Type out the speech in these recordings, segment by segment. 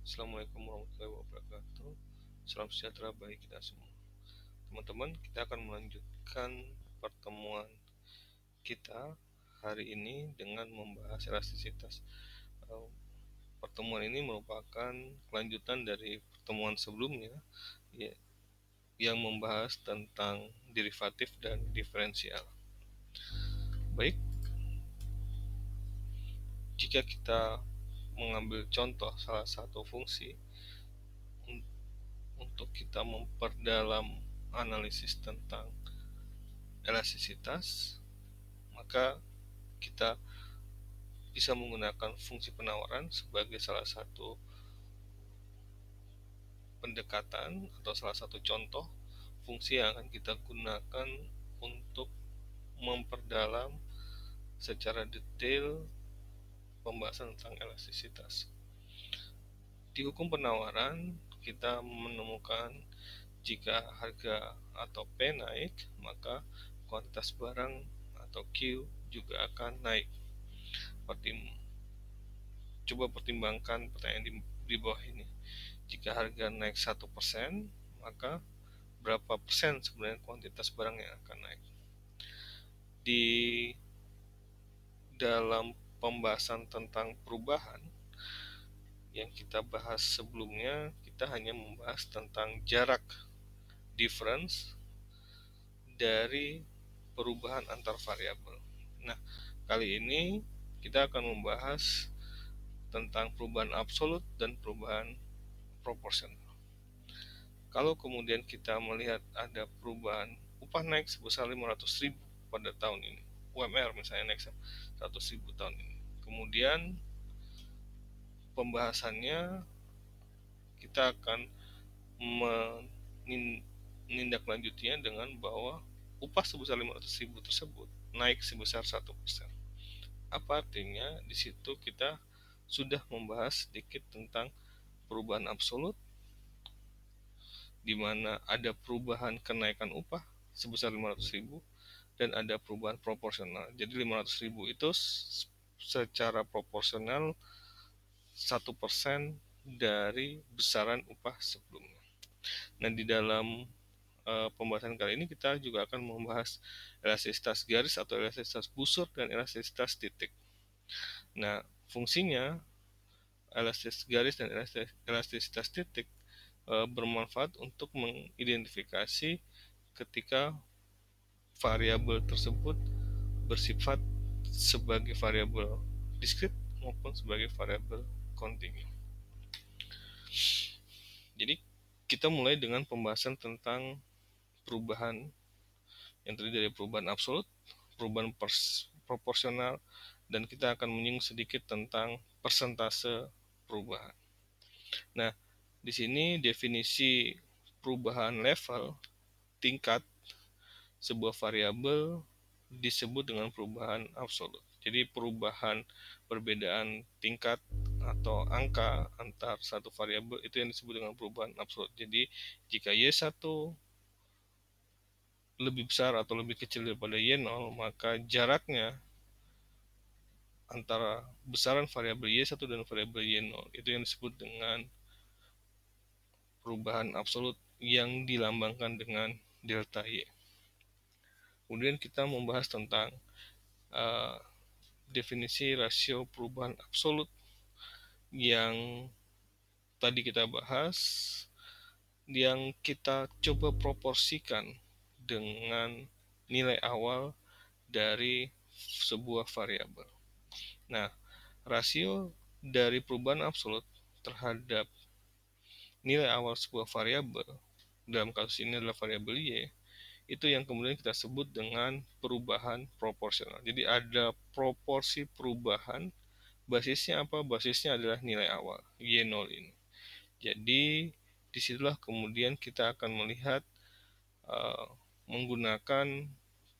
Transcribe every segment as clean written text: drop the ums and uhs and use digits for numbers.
Assalamualaikum warahmatullahi wabarakatuh. Salam sejahtera bagi kita semua. Teman-teman, kita akan melanjutkan pertemuan kita hari ini dengan membahas elastisitas. Pertemuan ini merupakan kelanjutan dari pertemuan sebelumnya yang membahas tentang derivatif dan diferensial. Baik, jika kita mengambil contoh salah satu fungsi untuk kita memperdalam analisis tentang elastisitas, maka kita bisa menggunakan fungsi penawaran sebagai salah satu pendekatan atau salah satu contoh fungsi yang akan kita gunakan untuk memperdalam secara detail pembahasan tentang elastisitas. Di hukum penawaran, kita menemukan jika harga atau P naik, maka kuantitas barang atau Q juga akan naik. Coba pertimbangkan pertanyaan di bawah ini. Jika harga naik 1%, maka berapa persen sebenarnya kuantitas barang yang akan naik? Di dalam pembahasan tentang perubahan yang kita bahas sebelumnya, kita hanya membahas tentang jarak, difference dari perubahan antar variabel. Nah, kali ini kita akan membahas tentang perubahan absolut dan perubahan proporsional. Kalau kemudian kita melihat ada perubahan upah naik sebesar 500.000 pada tahun ini, UMR misalnya naik 100.000 tahun ini, kemudian pembahasannya kita akan menindaklanjutinya dengan bahwa upah sebesar 500.000 tersebut naik sebesar 1%. Apa artinya? Di situ kita sudah membahas sedikit tentang perubahan absolut, di mana ada perubahan kenaikan upah sebesar 500.000 dan ada perubahan proporsional. Jadi 500.000 itu secara proporsional 1% dari besaran upah sebelumnya. Nah, di dalam pembahasan kali ini kita juga akan membahas elastisitas garis atau elastisitas busur dan elastisitas titik. Nah, fungsinya elastisitas garis dan elastisitas titik bermanfaat untuk mengidentifikasi ketika variabel tersebut bersifat sebagai variabel diskrit maupun sebagai variabel kontinu. Jadi kita mulai dengan pembahasan tentang perubahan yang terdiri dari perubahan absolut, perubahan proporsional, dan kita akan menyinggung sedikit tentang persentase perubahan. Nah, di sini definisi perubahan level tingkat sebuah variabel disebut dengan perubahan absolut. Jadi perubahan perbedaan tingkat atau angka antar satu variabel itu yang disebut dengan perubahan absolut. Jadi jika Y1 lebih besar atau lebih kecil daripada Y0, maka jaraknya antara besaran variabel Y1 dan variabel Y0 itu yang disebut dengan perubahan absolut yang dilambangkan dengan delta Y. Kemudian kita membahas tentang definisi rasio perubahan absolut yang tadi kita bahas, yang kita coba proporsikan dengan nilai awal dari sebuah variabel. Nah, rasio dari perubahan absolut terhadap nilai awal sebuah variabel, dalam kasus ini adalah variabel Y, itu yang kemudian kita sebut dengan perubahan proporsional. Jadi ada proporsi perubahan, basisnya apa? Basisnya adalah nilai awal, Y0 ini. Jadi disitulah kemudian kita akan melihat menggunakan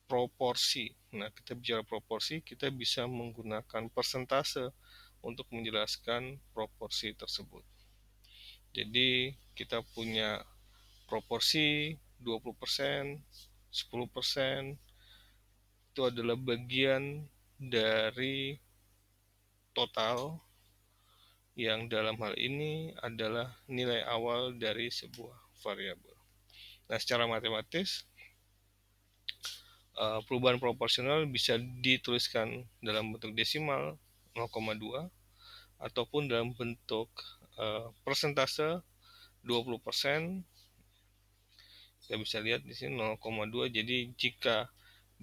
proporsi. Nah, kita bicara proporsi, kita bisa menggunakan persentase untuk menjelaskan proporsi tersebut. Jadi kita punya proporsi 20%, 10%, itu adalah bagian dari total yang dalam hal ini adalah nilai awal dari sebuah variabel. Nah, secara matematis, perubahan proporsional bisa dituliskan dalam bentuk desimal 0,2 ataupun dalam bentuk persentase 20%. Kita bisa lihat di sini 0,2. Jadi jika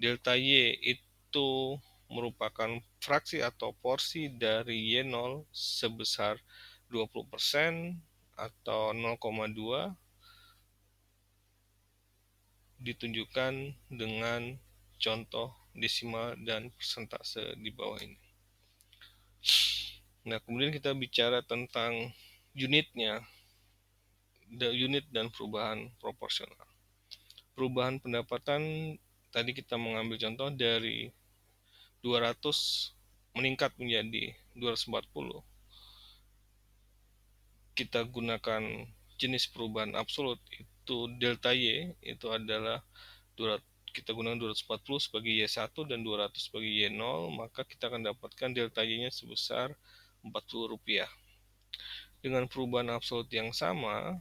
delta Y itu merupakan fraksi atau porsi dari Y0 sebesar 20% atau 0,2, ditunjukkan dengan contoh desimal dan persentase di bawah ini. Nah, kemudian kita bicara tentang unitnya, unit dan perubahan proporsional. Perubahan pendapatan tadi kita mengambil contoh dari 200 meningkat menjadi 240. Kita gunakan jenis perubahan absolut, itu delta Y, itu adalah kita gunakan 240 sebagai Y1 dan 200 sebagai Y0, maka kita akan dapatkan delta Y-nya sebesar Rp40. Dengan perubahan absolut yang sama,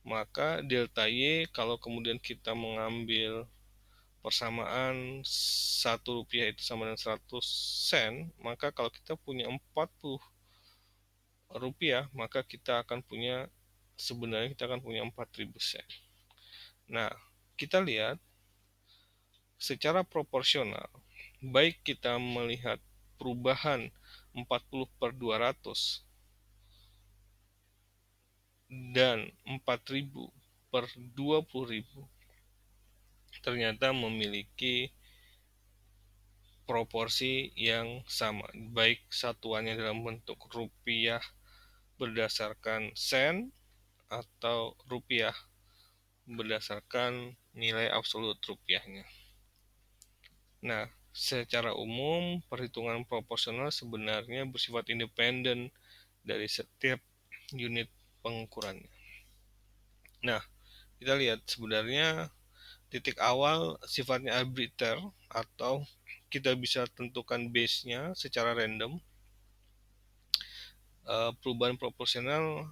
maka delta Y kalau kemudian kita mengambil persamaan Rp1 itu sama dengan 100 sen, maka kalau kita punya Rp40, maka sebenarnya kita akan punya 4.000 sen. Nah, kita lihat secara proporsional, baik kita melihat perubahan 40/200 dan 4.000 per 20.000 ternyata memiliki proporsi yang sama, baik satuannya dalam bentuk rupiah berdasarkan sen atau rupiah berdasarkan nilai absolut rupiahnya. Nah, secara umum perhitungan proporsional sebenarnya bersifat independen dari setiap unit pengukurannya. Nah, kita lihat sebenarnya titik awal sifatnya arbiter atau kita bisa tentukan base-nya secara random. Perubahan proporsional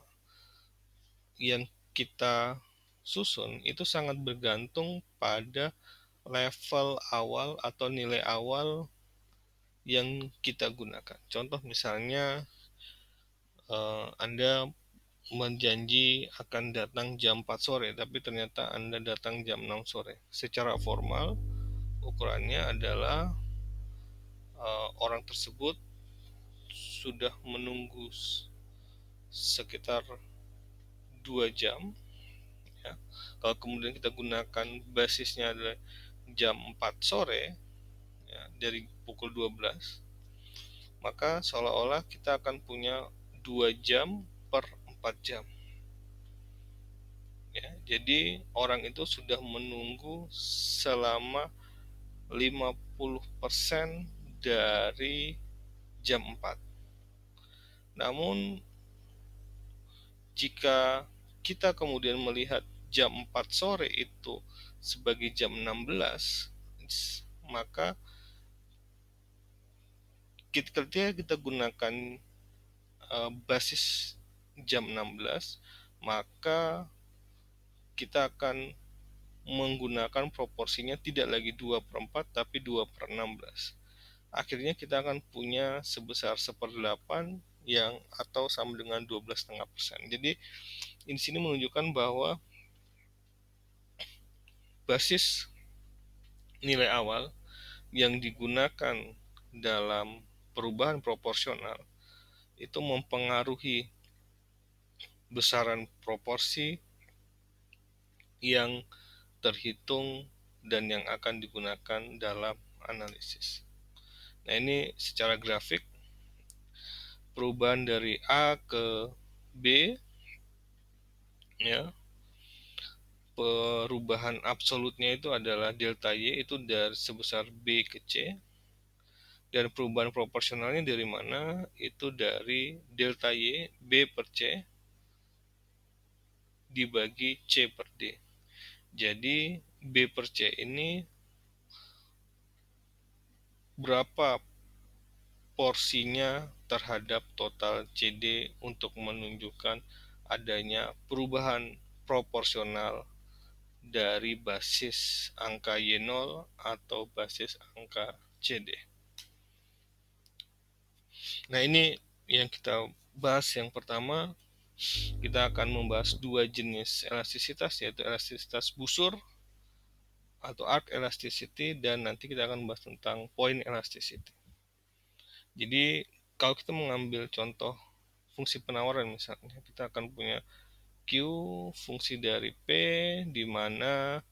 yang kita susun itu sangat bergantung pada level awal atau nilai awal yang kita gunakan. Contoh misalnya Anda menjanji akan datang jam 4 sore, tapi ternyata Anda datang jam 6 sore. Secara formal, ukurannya adalah orang tersebut sudah menunggu sekitar 2 jam. Ya. Kalau kemudian kita gunakan basisnya adalah jam 4 sore, ya, dari pukul 12, maka seolah-olah kita akan punya 2 jam per 4 jam. Ya, jadi orang itu sudah menunggu selama 50% dari jam 4. Namun jika kita kemudian melihat jam 4 sore itu sebagai jam 16, maka ketika kita gunakan basis jam 16, maka kita akan menggunakan proporsinya tidak lagi 2/4 tapi 2/16. Akhirnya kita akan punya sebesar 1/8 yang atau sama dengan 12,5%. Jadi di sini menunjukkan bahwa basis nilai awal yang digunakan dalam perubahan proporsional itu mempengaruhi besaran proporsi yang terhitung dan yang akan digunakan dalam analisis. Nah, ini secara grafik perubahan dari A ke B, ya. Perubahan absolutnya itu adalah delta Y itu dari sebesar B ke C, dan perubahan proporsionalnya dari mana? Itu dari delta Y B per C dibagi C per D. Jadi B per C ini berapa porsinya terhadap total CD untuk menunjukkan adanya perubahan proporsional dari basis angka Y0 atau basis angka CD. Nah, ini yang kita bahas. Yang pertama, kita akan membahas dua jenis elastisitas, yaitu elastisitas busur atau arc elasticity, dan nanti kita akan membahas tentang point elasticity. Jadi, kalau kita mengambil contoh fungsi penawaran misalnya, kita akan punya Q fungsi dari P, di mana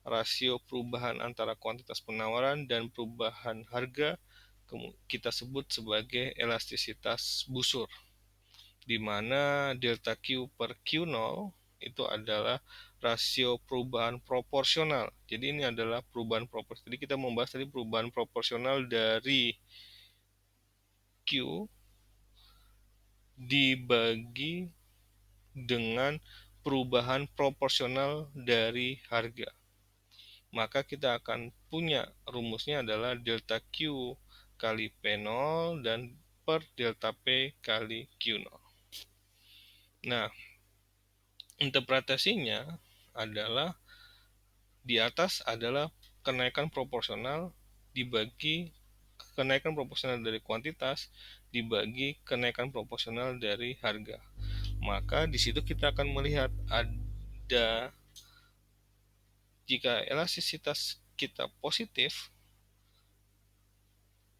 rasio perubahan antara kuantitas penawaran dan perubahan harga kita sebut sebagai elastisitas busur, di mana delta Q per Q0 itu adalah rasio perubahan proporsional. Jadi ini adalah perubahan proporsional. Jadi kita membahas tadi perubahan proporsional dari Q dibagi dengan perubahan proporsional dari harga. Maka kita akan punya rumusnya adalah delta Q kali P0 dan per delta P kali Q0. Nah, interpretasinya adalah di atas adalah kenaikan proporsional dibagi kenaikan proporsional dari kuantitas dibagi kenaikan proporsional dari harga. Maka di situ kita akan melihat ada, jika elastisitas kita positif,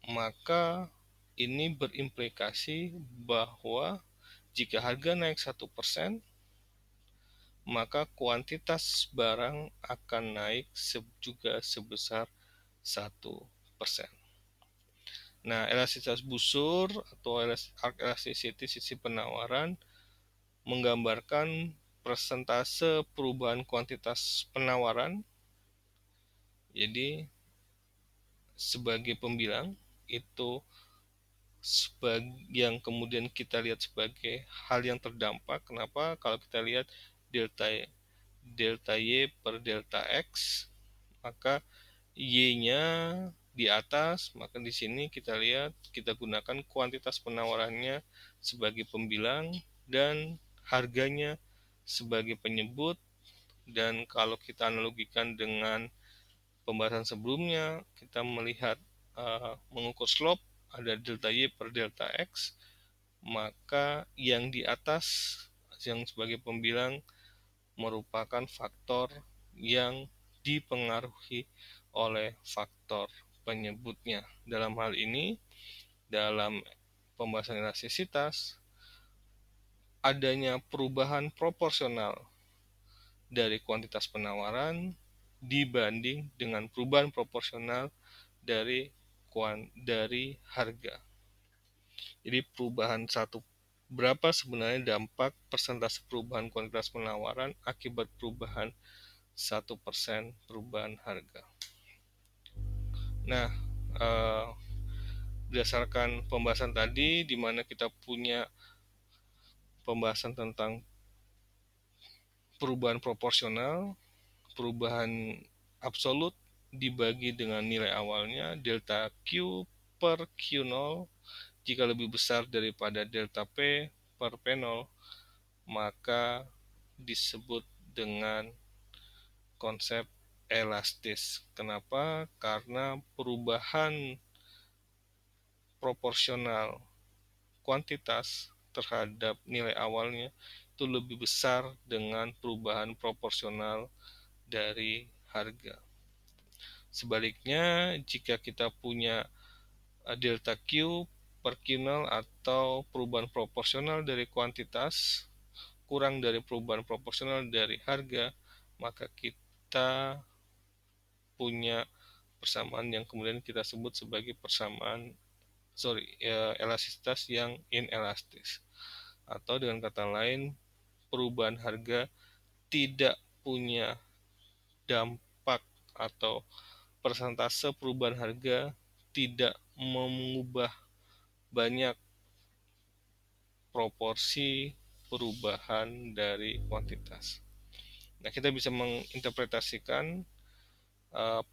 maka ini berimplikasi bahwa jika harga naik 1%, maka kuantitas barang akan naik juga sebesar 1%. Nah, elastisitas busur atau arc elasticity sisi penawaran menggambarkan persentase perubahan kuantitas penawaran. Jadi sebagai pembilang itu yang kemudian kita lihat sebagai hal yang terdampak. Kenapa? Kalau kita lihat delta Y per delta X, maka Y-nya di atas, maka di sini kita lihat kita gunakan kuantitas penawarannya sebagai pembilang dan harganya sebagai penyebut. Dan kalau kita analogikan dengan pembahasan sebelumnya, kita melihat mengukur slope ada delta Y per delta X, maka yang di atas yang sebagai pembilang merupakan faktor yang dipengaruhi oleh faktor penyebutnya. Dalam hal ini, dalam pembahasan elastisitas, adanya perubahan proporsional dari kuantitas penawaran dibanding dengan perubahan proporsional dari harga. Jadi perubahan berapa sebenarnya dampak persentase perubahan kuantitas penawaran akibat perubahan 1% perubahan harga. Nah, berdasarkan pembahasan tadi, di mana kita punya pembahasan tentang perubahan proporsional, perubahan absolut dibagi dengan nilai awalnya delta Q per Q0, jika lebih besar daripada delta P per P0, maka disebut dengan konsep elastis. Kenapa? Karena perubahan proporsional kuantitas terhadap nilai awalnya itu lebih besar dengan perubahan proporsional dari harga. Sebaliknya, jika kita punya delta Q per Q0 atau perubahan proporsional dari kuantitas kurang dari perubahan proporsional dari harga, maka kita punya persamaan yang kemudian kita sebut sebagai elastisitas yang inelastis. Atau dengan kata lain, perubahan harga tidak punya dampak atau persentase perubahan harga tidak mengubah banyak proporsi perubahan dari kuantitas. Nah, kita bisa menginterpretasikan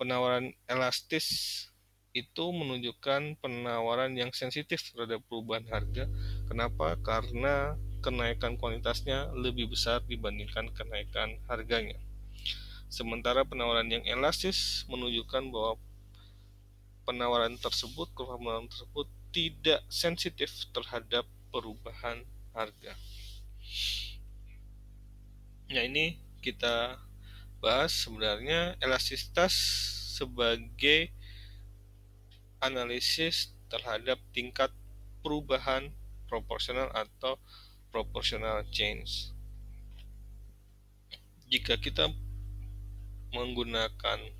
penawaran elastis itu menunjukkan penawaran yang sensitif terhadap perubahan harga. Kenapa? Karena kenaikan kuantitasnya lebih besar dibandingkan kenaikan harganya. Sementara penawaran yang elastis menunjukkan bahwa kurva penawaran tersebut tidak sensitif terhadap perubahan harga. Nah, ini kita bahas sebenarnya elastisitas sebagai analisis terhadap tingkat perubahan proporsional atau proportional change. Jika kita menggunakan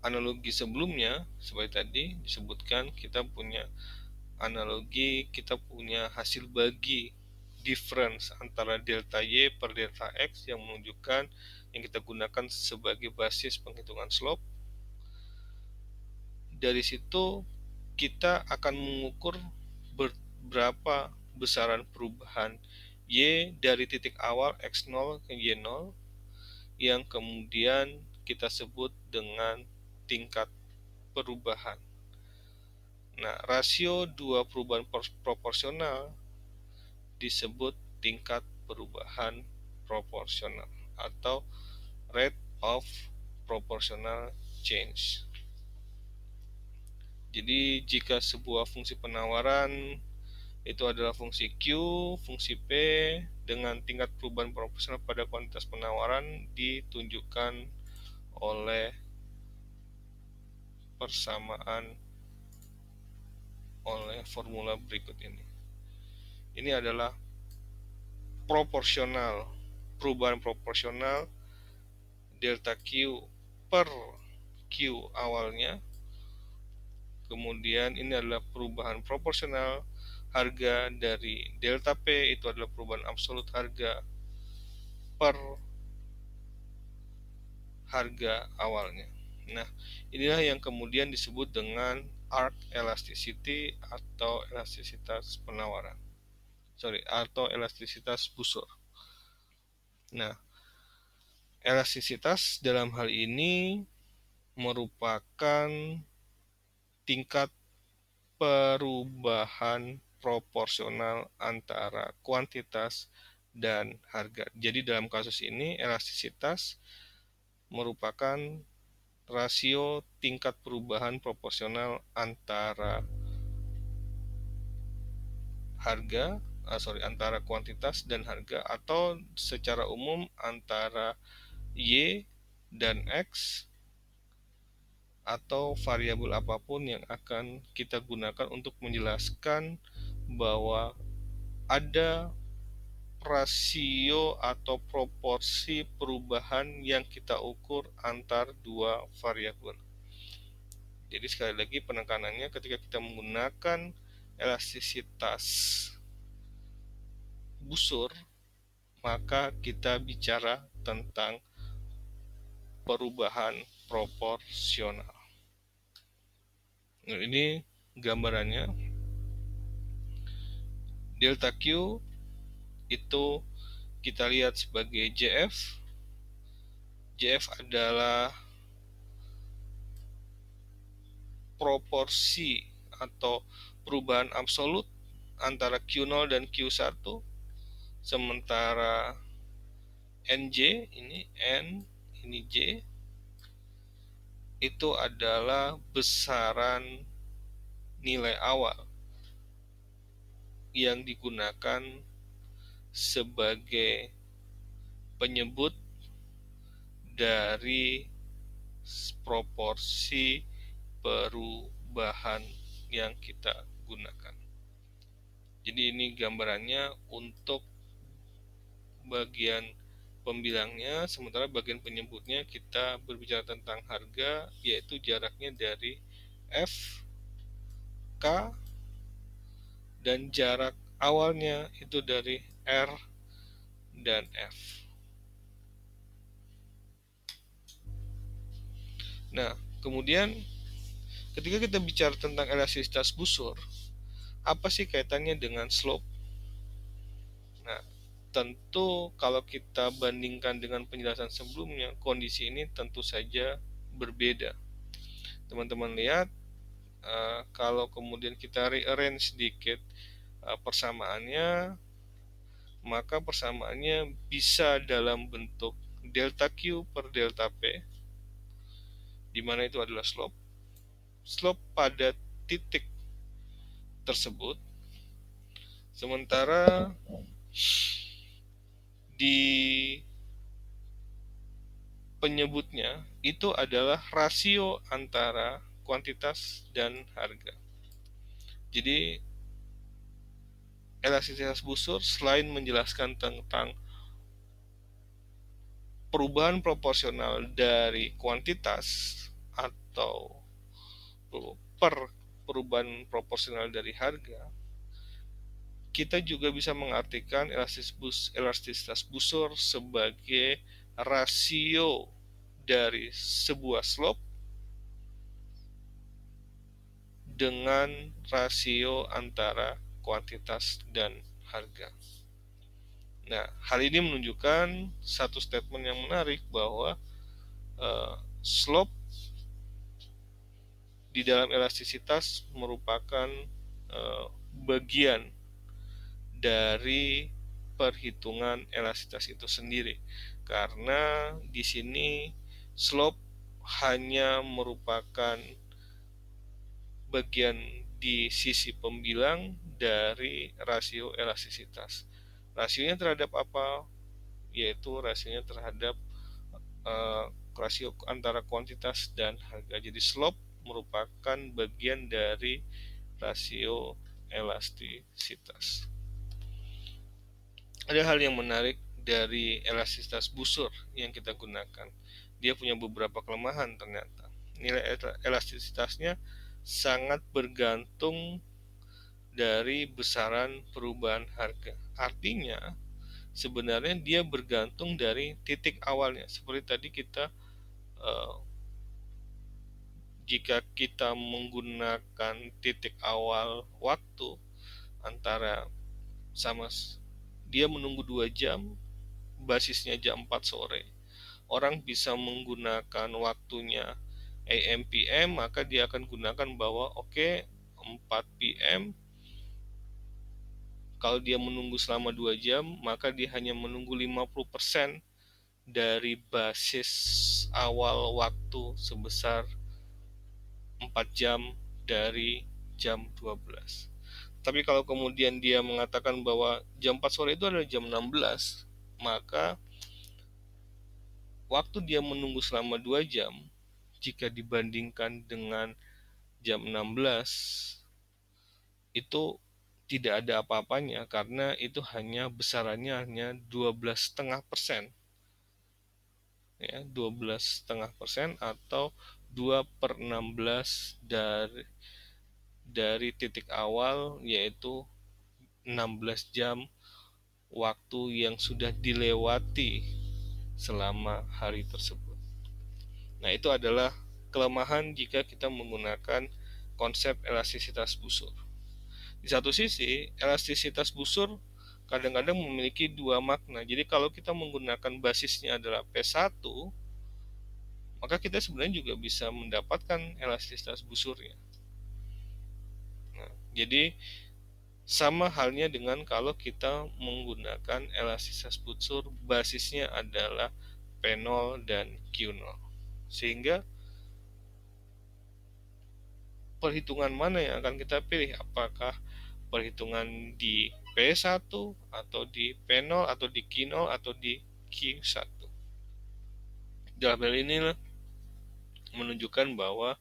analogi sebelumnya, seperti tadi disebutkan, kita punya hasil bagi difference antara delta Y per delta X yang menunjukkan yang kita gunakan sebagai basis penghitungan slope. Dari situ kita akan mengukur berapa besaran perubahan Y dari titik awal X0 ke Y0 yang kemudian kita sebut dengan tingkat perubahan. Nah, rasio dua perubahan proporsional disebut tingkat perubahan proporsional atau rate of proportional change. Jadi jika sebuah fungsi penawaran itu adalah fungsi Q, fungsi P dengan tingkat perubahan proporsional pada kuantitas penawaran ditunjukkan oleh persamaan oleh formula berikut ini. Ini adalah proporsional, perubahan proporsional delta Q per Q awalnya. Kemudian ini adalah perubahan proporsional harga dari delta P, itu adalah perubahan absolut harga per harga awalnya. Nah, inilah yang kemudian disebut dengan arc elasticity atau elastisitas penawaran. Atau elastisitas busur. Nah, elastisitas dalam hal ini merupakan tingkat perubahan proporsional antara kuantitas dan harga. Jadi dalam kasus ini elastisitas merupakan rasio tingkat perubahan proporsional antara antara kuantitas dan harga, atau secara umum antara Y dan X atau variabel apapun yang akan kita gunakan untuk menjelaskan bahwa ada rasio atau proporsi perubahan yang kita ukur antar dua variabel. Jadi sekali lagi penekanannya, ketika kita menggunakan elastisitas busur, maka kita bicara tentang perubahan proporsional. Nah, ini gambarannya. Delta Q itu kita lihat sebagai JF. JF adalah proporsi atau perubahan absolut antara Q0 dan Q1, sementara NJ ini N, ini J, itu adalah besaran nilai awal yang digunakan sebagai penyebut dari proporsi perubahan yang kita gunakan. Jadi ini gambarannya untuk bagian pembilangnya, sementara bagian penyebutnya kita berbicara tentang harga, yaitu jaraknya dari F, K, dan jarak awalnya itu dari R dan F. Nah, kemudian ketika kita bicara tentang elastisitas busur, apa sih kaitannya dengan slope? Nah, tentu kalau kita bandingkan dengan penjelasan sebelumnya, kondisi ini tentu saja berbeda. Teman-teman lihat, kalau kemudian kita rearrange sedikit persamaannya, maka persamaannya bisa dalam bentuk delta Q per delta P, di mana itu adalah slope pada titik tersebut. Sementara di penyebutnya itu adalah rasio antara kuantitas dan harga. Jadi elastisitas busur selain menjelaskan tentang perubahan proporsional dari kuantitas atau per perubahan proporsional dari harga, kita juga bisa mengartikan elastisitas busur sebagai rasio dari sebuah slope dengan rasio antara kuantitas dan harga. Nah, hal ini menunjukkan satu statement yang menarik bahwa slope di dalam elastisitas merupakan bagian dari perhitungan elastisitas itu sendiri, karena di sini slope hanya merupakan bagian di sisi pembilang dari rasio elastisitas. Rasionya terhadap apa? Yaitu rasionya terhadap rasio antara kuantitas dan harga. Jadi slope merupakan bagian dari rasio elastisitas. Ada hal yang menarik dari elastisitas busur yang kita gunakan. Dia punya beberapa kelemahan ternyata. Nilai elastisitasnya sangat bergantung dari besaran perubahan harga. Artinya, sebenarnya dia bergantung dari titik awalnya. Seperti tadi jika kita menggunakan titik awal waktu antara sama dia menunggu 2 jam, basisnya jam 4 sore. Orang bisa menggunakan waktunya AM PM, maka dia akan gunakan bahwa 4 PM. Kalau dia menunggu selama 2 jam, maka dia hanya menunggu 50% dari basis awal waktu sebesar 4 jam dari jam 12. Tapi kalau kemudian dia mengatakan bahwa jam 4 sore itu adalah jam 16, maka waktu dia menunggu selama 2 jam jika dibandingkan dengan jam 16 itu tidak ada apa-apanya, karena itu hanya besarannya hanya 12,5%, ya, 12,5% atau 2/16 dari titik awal, yaitu 16 jam waktu yang sudah dilewati selama hari tersebut. Nah, itu adalah kelemahan jika kita menggunakan konsep elastisitas busur. Di satu sisi, elastisitas busur kadang-kadang memiliki dua makna. Jadi kalau kita menggunakan basisnya adalah P1, maka kita sebenarnya juga bisa mendapatkan elastisitas busurnya. Nah, jadi sama halnya dengan kalau kita menggunakan elastisitas busur basisnya adalah P0 dan Q0. Sehingga perhitungan mana yang akan kita pilih? Apakah perhitungan di P1 atau di P0 atau di Q0 atau di Q1? Dalam hal ini menunjukkan bahwa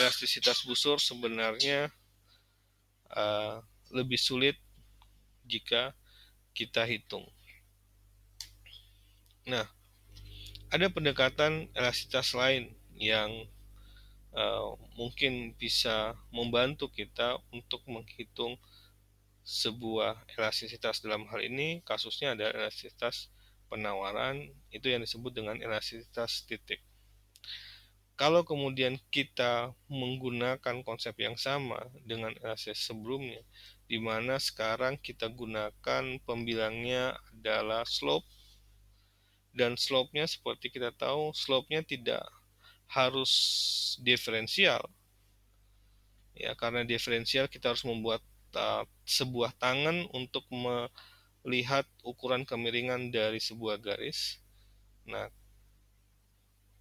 elastisitas busur sebenarnya lebih sulit jika kita hitung. Nah, ada pendekatan elastisitas lain yang mungkin bisa membantu kita untuk menghitung sebuah elastisitas. Dalam hal ini kasusnya ada elastisitas penawaran, itu yang disebut dengan elastisitas titik. Kalau kemudian kita menggunakan konsep yang sama dengan elastisitas sebelumnya, di mana sekarang kita gunakan pembilangnya adalah slope, dan slope-nya seperti kita tahu, slope-nya tidak harus diferensial, ya, karena diferensial kita harus membuat sebuah tangan untuk melihat ukuran kemiringan dari sebuah garis. Nah,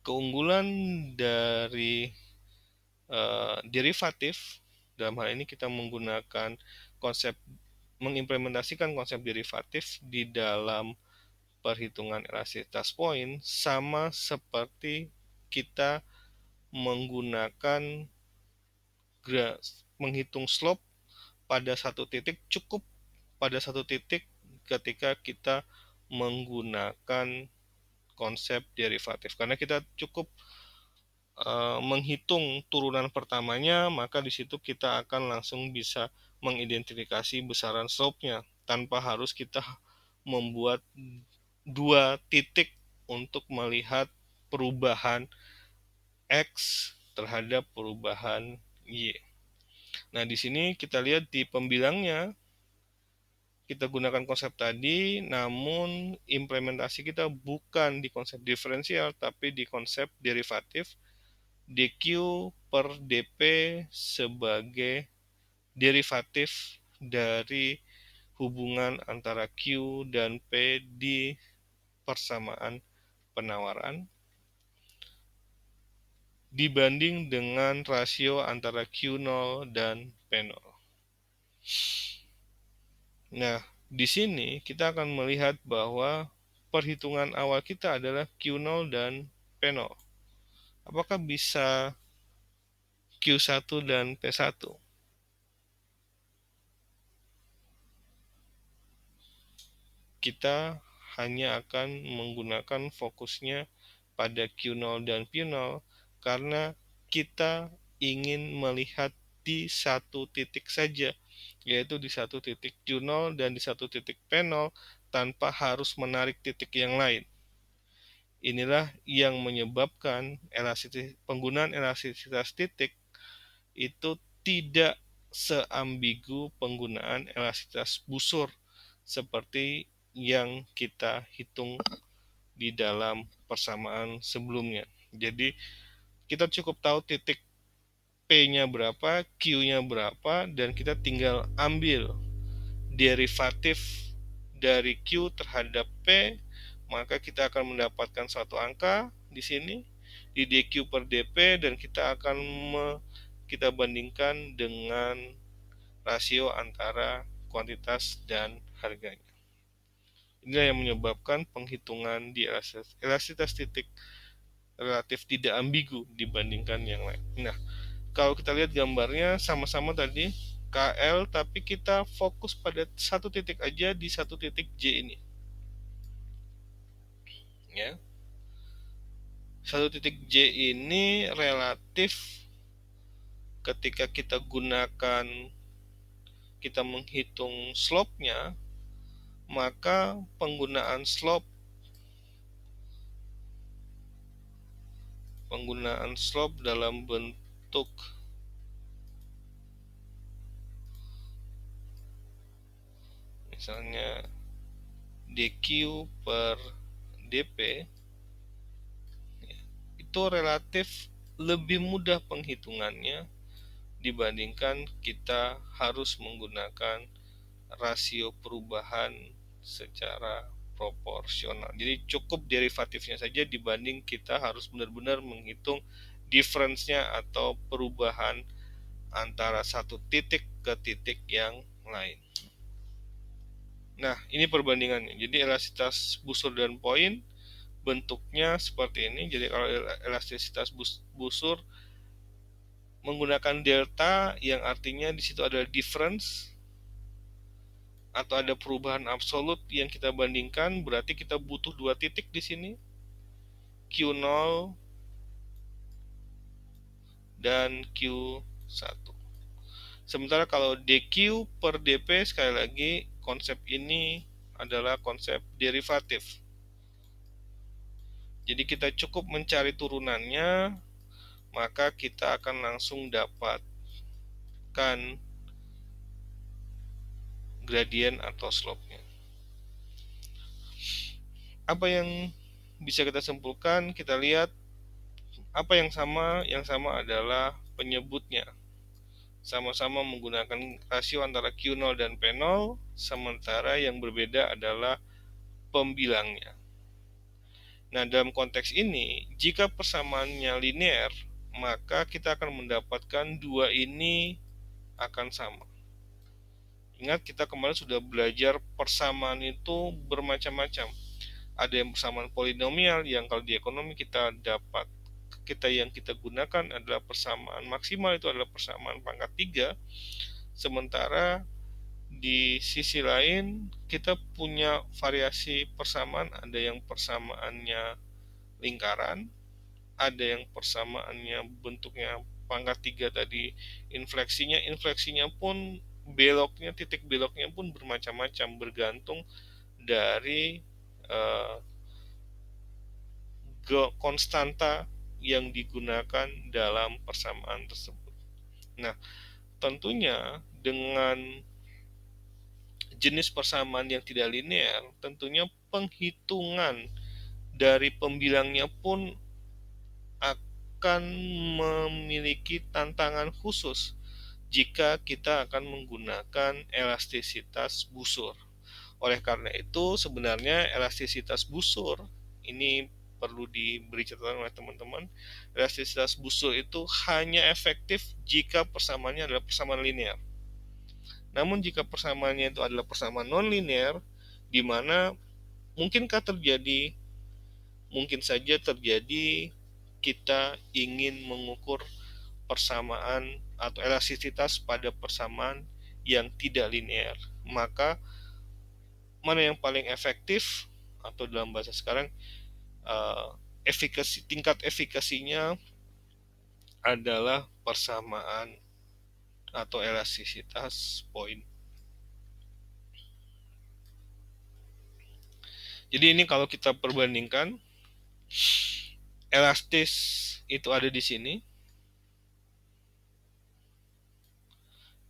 keunggulan dari derivatif dalam hal ini kita menggunakan konsep mengimplementasikan konsep derivatif di dalam perhitungan elastisitas poin sama seperti kita menggunakan menghitung slope pada satu titik, cukup pada satu titik ketika kita menggunakan konsep derivatif, karena kita cukup menghitung turunan pertamanya, maka di situ kita akan langsung bisa mengidentifikasi besaran slope-nya tanpa harus kita membuat dua titik untuk melihat perubahan X terhadap perubahan Y. Nah, di sini kita lihat di pembilangnya kita gunakan konsep tadi, namun implementasi kita bukan di konsep diferensial tapi di konsep derivatif, dQ per dP sebagai derivatif dari hubungan antara Q dan P di persamaan penawaran dibanding dengan rasio antara Q0 dan P0. Nah, di sini kita akan melihat bahwa perhitungan awal kita adalah Q0 dan P0. Apakah bisa Q1 dan P1? Kita hanya akan menggunakan fokusnya pada Q0 dan P0 karena kita ingin melihat di satu titik saja, yaitu di satu titik Q0 dan di satu titik P0 tanpa harus menarik titik yang lain. Inilah yang menyebabkan penggunaan elastisitas titik itu tidak seambigu penggunaan elastisitas busur seperti yang kita hitung di dalam persamaan sebelumnya. Jadi kita cukup tahu titik P-nya berapa, Q-nya berapa, dan kita tinggal ambil derivatif dari Q terhadap P, maka kita akan mendapatkan suatu angka di sini di dQ per dP, dan kita akan kita bandingkan dengan rasio antara kuantitas dan harganya. Inilah yang menyebabkan penghitungan di elastisitas titik relatif tidak ambigu dibandingkan yang lain. Nah, kalau kita lihat gambarnya sama-sama tadi KL, tapi kita fokus pada satu titik aja di satu titik J ini, ya. Satu titik J ini relatif ketika kita menghitung slope-nya, maka penggunaan slope dalam bentuk misalnya dQ per dP itu relatif lebih mudah penghitungannya dibandingkan kita harus menggunakan rasio perubahan secara proporsional. Jadi cukup derivatifnya saja dibanding kita harus benar-benar menghitung difference-nya atau perubahan antara satu titik ke titik yang lain. Nah, ini perbandingannya. Jadi elastisitas busur dan poin bentuknya seperti ini. Jadi kalau elastisitas busur menggunakan delta, yang artinya di situ ada difference atau ada perubahan absolut yang kita bandingkan, berarti kita butuh dua titik di sini, Q0 dan Q1. Sementara kalau dQ per dP, sekali lagi konsep ini adalah konsep derivatif. Jadi kita cukup mencari turunannya, maka kita akan langsung dapatkan gradien atau slope-nya. Apa yang bisa kita simpulkan? Kita lihat Apa yang sama? Yang sama adalah penyebutnya. Sama-sama menggunakan rasio antara Q0 dan P0, sementara yang berbeda adalah pembilangnya. Nah, dalam konteks ini, jika persamaannya linear, maka kita akan mendapatkan dua ini akan sama. Ingat, kita kemarin sudah belajar persamaan itu bermacam-macam. Ada yang persamaan polinomial yang kalau di ekonomi kita dapat yang kita gunakan adalah persamaan maksimal, itu adalah persamaan pangkat 3. Sementara di sisi lain kita punya variasi persamaan, ada yang persamaannya lingkaran, ada yang persamaannya bentuknya pangkat 3 tadi, infleksinya pun beloknya, titik beloknya pun bermacam-macam bergantung dari eh, konstanta yang digunakan dalam persamaan tersebut. Nah, tentunya dengan jenis persamaan yang tidak linear, tentunya penghitungan dari pembilangnya pun akan memiliki tantangan khusus jika kita akan menggunakan elastisitas busur. Oleh karena itu, sebenarnya elastisitas busur ini perlu diberi catatan oleh teman-teman. Elastisitas busur itu hanya efektif jika persamaannya adalah persamaan linear. Namun jika persamaannya itu adalah persamaan non-linear, di mana mungkinkah terjadi, mungkin saja terjadi kita ingin mengukur persamaan atau elastisitas pada persamaan yang tidak linear, maka mana yang paling efektif, atau dalam bahasa sekarang tingkat efikasinya adalah persamaan atau elastisitas poin. Jadi ini kalau kita perbandingkan, elastis itu ada di sini,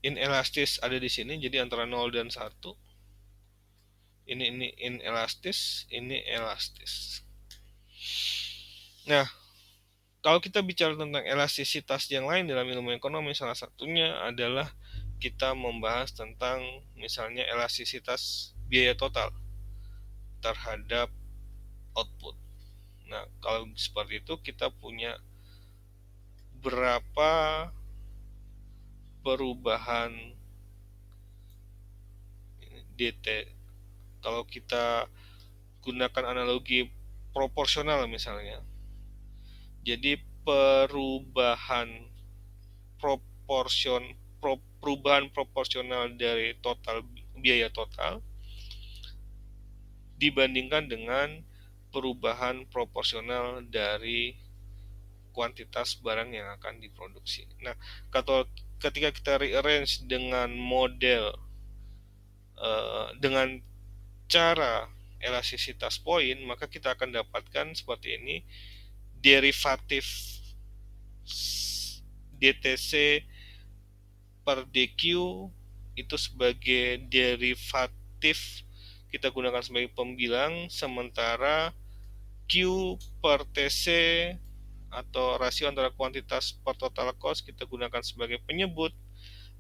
inelastis ada di sini, jadi antara 0 dan 1. Ini inelastis, ini elastis. Nah, kalau kita bicara tentang elastisitas yang lain dalam ilmu ekonomi, salah satunya adalah kita membahas tentang misalnya elastisitas biaya total terhadap output. Nah, kalau seperti itu kita punya berapa perubahan DT. Kalau kita gunakan analogi proporsional misalnya, jadi perubahan proporsional dari total biaya total dibandingkan dengan perubahan proporsional dari kuantitas barang yang akan diproduksi. Nah, ketika kita rearrange dengan model dengan cara elastisitas poin, maka kita akan dapatkan seperti ini, derivatif DTC per DQ itu sebagai derivatif kita gunakan sebagai pembilang, sementara Q per TC atau rasio antara kuantitas per total cost kita gunakan sebagai penyebut.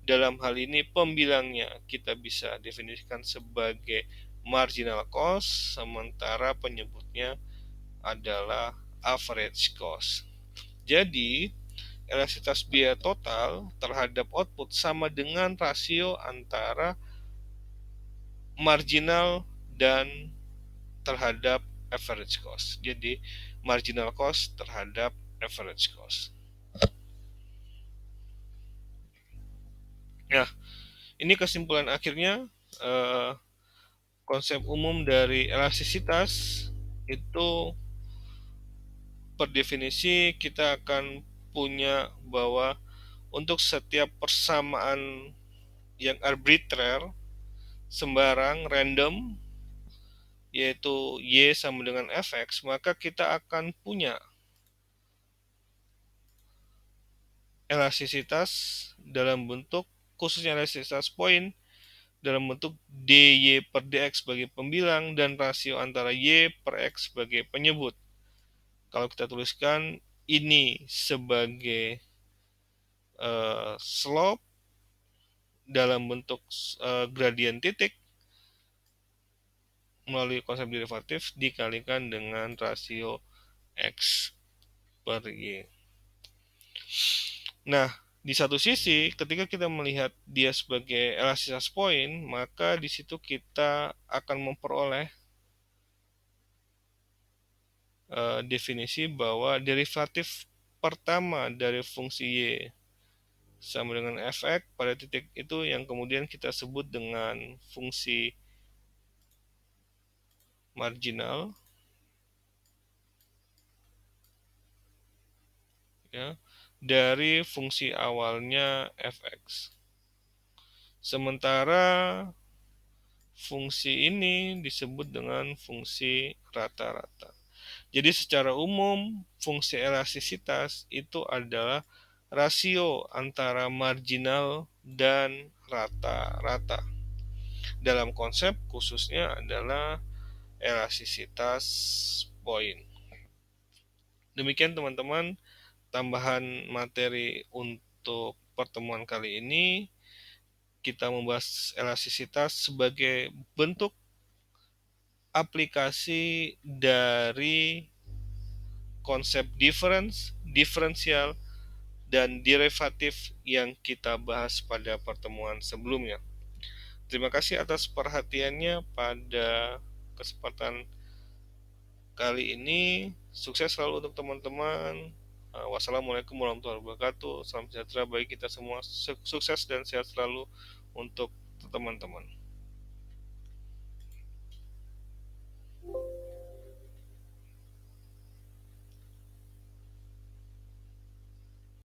Dalam hal ini pembilangnya kita bisa definisikan sebagai marginal cost, sementara penyebutnya adalah average cost. Jadi elastisitas biaya total terhadap output sama dengan rasio antara marginal dan terhadap average cost. Jadi marginal cost terhadap average cost. Nah, ini kesimpulan akhirnya. Konsep umum dari elastisitas itu per definisi kita akan punya bahwa untuk setiap persamaan yang arbitrer, sembarang, random, yaitu Y sama dengan Fx, maka kita akan punya elastisitas dalam bentuk, khususnya elastisitas poin, dalam bentuk dy per dx sebagai pembilang dan rasio antara y per x sebagai penyebut. Kalau kita tuliskan ini sebagai slope dalam bentuk gradien titik melalui konsep derivatif dikalikan dengan rasio X per Y. Nah, di satu sisi, ketika kita melihat dia sebagai elastisitas poin, maka di situ kita akan memperoleh definisi bahwa derivatif pertama dari fungsi Y sama dengan fx pada titik itu yang kemudian kita sebut dengan fungsi marginal, ya, dari fungsi awalnya fx. Sementara fungsi ini disebut dengan fungsi rata-rata. Jadi secara umum fungsi elastisitas itu adalah rasio antara marginal dan rata-rata. Dalam konsep khususnya adalah elastisitas poin. Demikian teman-teman tambahan materi untuk pertemuan kali ini. Kita membahas elastisitas sebagai bentuk aplikasi dari konsep diferensial, dan derivatif yang kita bahas pada pertemuan sebelumnya. Terima kasih atas perhatiannya pada kesempatan kali ini. Sukses selalu untuk teman-teman. Wassalamualaikum warahmatullahi wabarakatuh. Salam sejahtera bagi kita semua. Sukses dan sehat selalu untuk teman-teman.